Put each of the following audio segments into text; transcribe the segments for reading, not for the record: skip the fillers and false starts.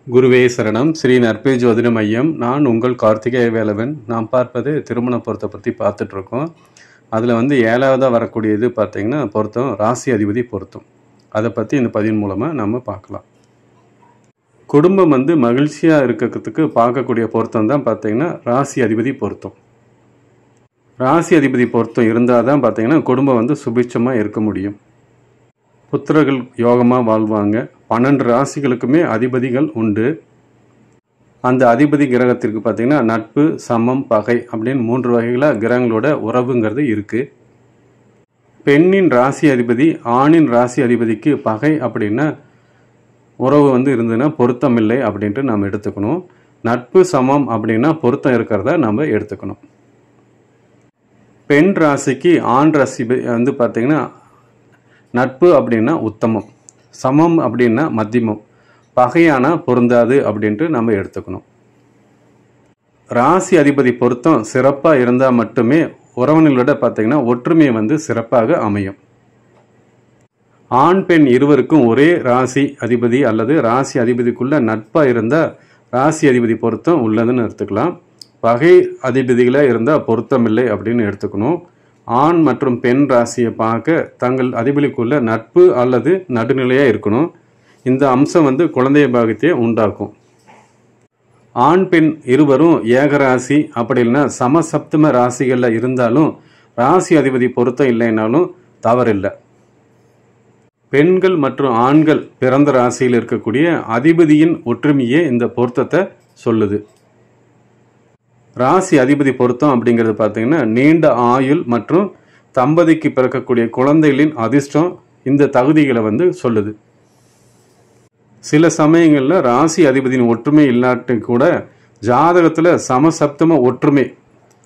குருவே சரணம். ஸ்ரீ நற்பே ஜோதிட மையம். நான் உங்கள் கார்த்திகேய வேலவன். நாம் பார்ப்பது திருமண பொருத்தை பற்றி பார்த்துட்ருக்கோம். அதில் 7வதாக வரக்கூடியது பார்த்திங்கன்னா பொருத்தம் ராசி அதிபதி பொருத்தம். அதை பற்றி இந்த பதிவின் மூலமாக நம்ம பார்க்கலாம். குடும்பம் மகிழ்ச்சியாக இருக்கிறதுக்கு பார்க்கக்கூடிய பொருத்தம் தான் பார்த்திங்கன்னா ராசி அதிபதி பொருத்தம். ராசி அதிபதி பொருத்தம் இருந்தால் தான் பார்த்திங்கன்னா குடும்பம் சுபிட்சமாக இருக்க முடியும். புத்திரர்கள் யோகமாக வாழ்வாங்க. 12 ராசிகளுக்குமே அதிபதிகள் உண்டு. அந்த அதிபதி கிரகத்திற்கு பார்த்திங்கன்னா நட்பு, சமம், பகை அப்படின்னு 3 வகைகளாக கிரகங்களோட உறவுங்கிறது இருக்குது. பெண்ணின் ராசி அதிபதி ஆணின் ராசி அதிபதிக்கு பகை அப்படின்னா உறவு இருந்ததுன்னா பொருத்தம் இல்லை அப்படின்ட்டு நம்ம எடுத்துக்கணும். நட்பு, சமம் அப்படின்னா பொருத்தம் இருக்கிறத நம்ம எடுத்துக்கணும். பெண் ராசிக்கு ஆண் ராசி பார்த்திங்கன்னா நட்பு அப்படின்னா உத்தமம், சமம் அப்படின்னா மத்தியமம், பகையானா பொருந்தாது அப்படின்ட்டு நம்ம எடுத்துக்கணும். ராசி அதிபதி பொருத்தம் சிறப்பாக இருந்தால் மட்டுமே உறவினர்களோட பார்த்திங்கன்னா ஒற்றுமை சிறப்பாக அமையும். ஆண் பெண் இருவருக்கும் ஒரே ராசி அதிபதி அல்லது ராசி அதிபதிக்குள்ள நட்பாக இருந்தால் ராசி அதிபதி பொருத்தம் உள்ளதுன்னு எடுத்துக்கலாம். பகை அதிபதிகளாக இருந்தால் பொருத்தம் இல்லை அப்படின்னு எடுத்துக்கணும். ஆண் மற்றும் பெண் ராசியை பார்க்க தங்கள் அதிபதிக்குள்ள நட்பு அல்லது நடுநிலையாக இருக்கணும். இந்த அம்சம் குழந்தைய பாகத்தையே உண்டாக்கும். ஆண் பெண் இருவரும் ஏகராசி அப்படி இல்லைன்னா சமசப்தம ராசிகளில் இருந்தாலும் ராசி அதிபதி பொருத்தம் இல்லைனாலும் தவறில்லை. பெண்கள் மற்றும் ஆண்கள் பிறந்த ராசியில் இருக்கக்கூடிய அதிபதியின் ஒற்றுமையே இந்த பொருத்தத்தை சொல்லுது. ராசி அதிபதி பொருத்தம் அப்படிங்கிறது பார்த்திங்கன்னா நீண்ட ஆயுள் மற்றும் தம்பதிக்கு பிறக்கக்கூடிய குழந்தைகளின் அதிர்ஷ்டம் இந்த தகுதிகளை சொல்லுது. சில சமயங்களில் ராசி அதிபதியின் ஒற்றுமை இல்லாட்டி கூட ஜாதகத்தில் சமசப்தம ஒற்றுமை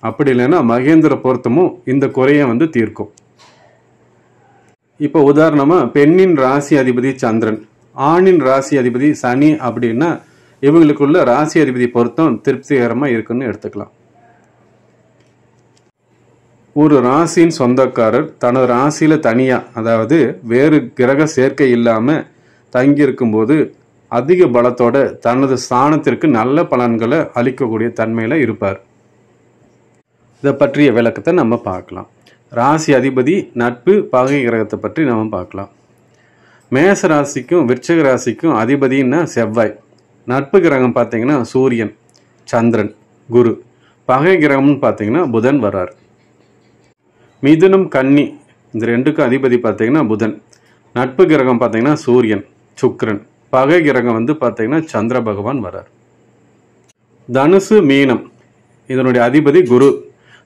அப்படி இல்லைன்னா மகேந்திர பொருத்தமும் இந்த குறையை தீர்க்கும். இப்போ உதாரணமாக பெண்ணின் ராசி அதிபதி சந்திரன், ஆணின் ராசி அதிபதி சனி அப்படின்னா இவங்களுக்குள்ள ராசி அதிபதி பொருத்தம் திருப்திகரமாக இருக்குன்னு எடுத்துக்கலாம். ஒரு ராசியின் சொந்தக்காரர் தனது ராசியில் தனியாக அதாவது வேறு கிரக சேர்க்கை இல்லாமல் தங்கியிருக்கும்போது அதிக பலத்தோட தனது ஸ்தானத்திற்கு நல்ல பலன்களை அளிக்கக்கூடிய தன்மையில் இருப்பார். இதை பற்றிய விளக்கத்தை நம்ம பார்க்கலாம். ராசி அதிபதி, நட்பு, பகை கிரகத்தை பற்றி நம்ம பார்க்கலாம். மேச ராசிக்கும் விருச்சிக ராசிக்கும் அதிபதினா செவ்வாய். நட்பு கிரகம் பார்த்தீங்கன்னா சூரியன், சந்திரன், குரு. பகை கிரகம்னு பார்த்தீங்கன்னா புதன் வரார். மிதுனம், கன்னி இந்த ரெண்டுக்கும் அதிபதி பார்த்தீங்கன்னா புதன். நட்பு கிரகம் பார்த்தீங்கன்னா சூரியன், சுக்கிரன். பகை கிரகம் பார்த்தீங்கன்னா சந்திர பகவான் வரார். தனுசு, மீனம் இதனுடைய அதிபதி குரு.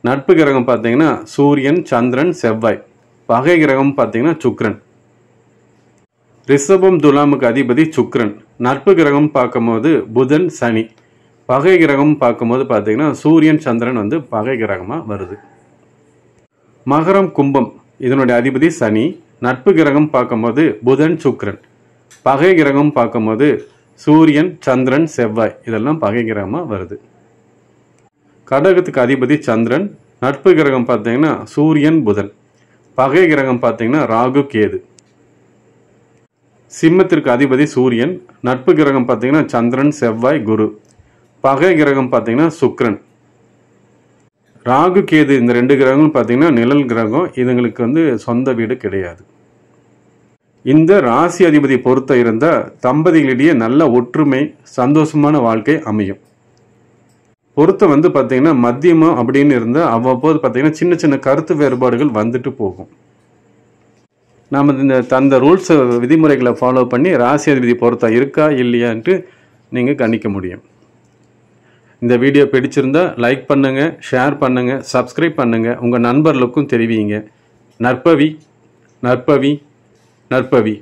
நட்பு கிரகம் பார்த்தீங்கன்னா சூரியன், சந்திரன், செவ்வாய். பகை கிரகம் பார்த்தீங்கன்னா சுக்கிரன். ரிஷபம், துலாமுக்கு அதிபதி சுக்கிரன். நட்பு கிரகம் பார்க்கும்போது புதன், சனி. பகை கிரகம் பார்க்கும்போது பார்த்தீங்கன்னா சூரியன், சந்திரன் பகை கிரகமாக வருது. மகரம், கும்பம் இதனுடைய அதிபதி சனி. நட்பு கிரகம் பார்க்கும்போது புதன், சுக்கிரன். பகை கிரகம் பார்க்கும்போது சூரியன், சந்திரன், செவ்வாய். இதெல்லாம் பகை கிரகமாக வருது. கடகத்துக்கு அதிபதி சந்திரன். நட்பு கிரகம் பார்த்தீங்கன்னா சூரியன், புதன். பகை கிரகம் பார்த்தீங்கன்னா ராகு, கேது. சிம்மத்திற்கு அதிபதி சூரியன். நட்பு கிரகம் பார்த்தீங்கன்னா சந்திரன், செவ்வாய், குரு. பகை கிரகம் பார்த்தீங்கன்னா சுக்கிரன். ராகு, கேது இந்த 2 கிரகங்களும் பார்த்தீங்கன்னா நிழல் கிரகம். இதுங்களுக்கு சொந்த வீடு கிடையாது. இந்த ராசி அதிபதி பொருத்தம் இருந்தால் தம்பதிகளிடையே நல்ல ஒற்றுமை, சந்தோஷமான வாழ்க்கை அமையும். பொருத்தம் பார்த்தீங்கன்னா மத்தியமம் அப்படின்னு இருந்தால் அவ்வப்போது பார்த்தீங்கன்னா சின்ன சின்ன கருத்து வேறுபாடுகள் வந்துட்டு போகும். நாம் இந்த ரூல்ஸ் விதிமுறைகளை ஃபாலோ பண்ணி ராசி அதிபதி பொருத்தம் இருக்கா இல்லையான்ட்டு நீங்கள் கணிக்க முடியும். இந்த வீடியோ பிடிச்சிருந்தா லைக் பண்ணுங்கள், ஷேர் பண்ணுங்கள், சப்ஸ்கிரைப் பண்ணுங்கள், உங்கள் நண்பர்களுக்கும் தெரிவிங்க. நற்பவி, நற்பவி, நற்பவி.